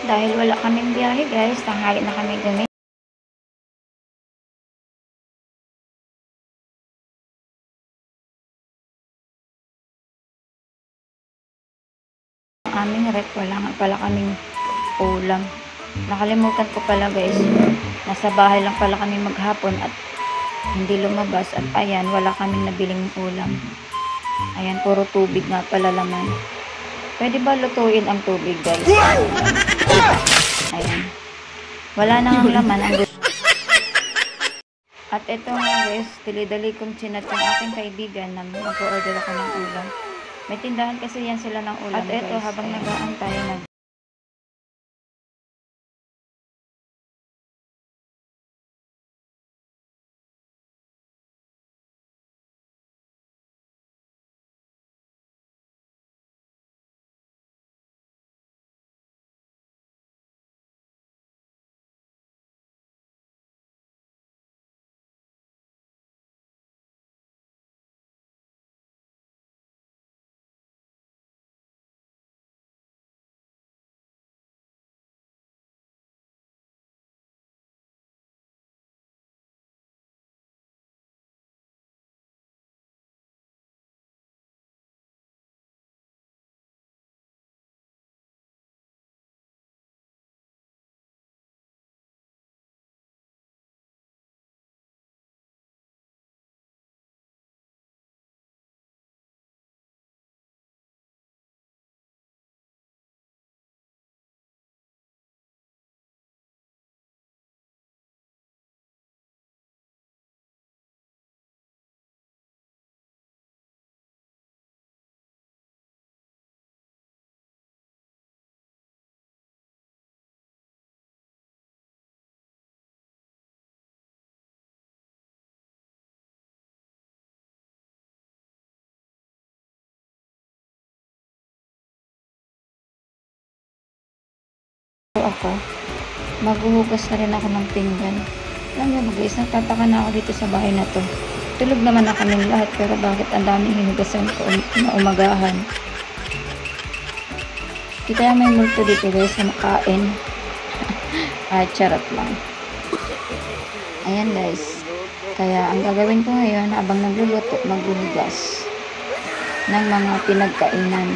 Dahil wala kaming biyahe guys, tanghali na kami gumis. Aming rep, wala nga pala kaming ulam. Nakalimutan ko pala guys, nasa bahay lang pala kami maghapon at hindi lumabas. At ayan, wala kaming nabiling ulam. Ayan, puro tubig nga pala laman. Pwede ba lutuin ang tubig guys? Ayan. Wala na ang laman. At ito nga guys, dali-dali kong chinat yung aking kaibigan na mag-order ako ng ulam. May tindahan kasi yan sila ng ulam. At ito, habang nag-aantay, ako, maghuhugas na rin ako ng pinggan. Alam niyo guys, nagtataka na ako dito sa bahay na to. Tulog naman na kaming lahat, pero bakit ang daming hinugasan ko na umagahan? Di kaya may multo dito guys na makain. Ay, charot lang. Ayan guys. Kaya ang gagawin ko ngayon, habang nagluluto, maghuhugas ng mga pinagkainan.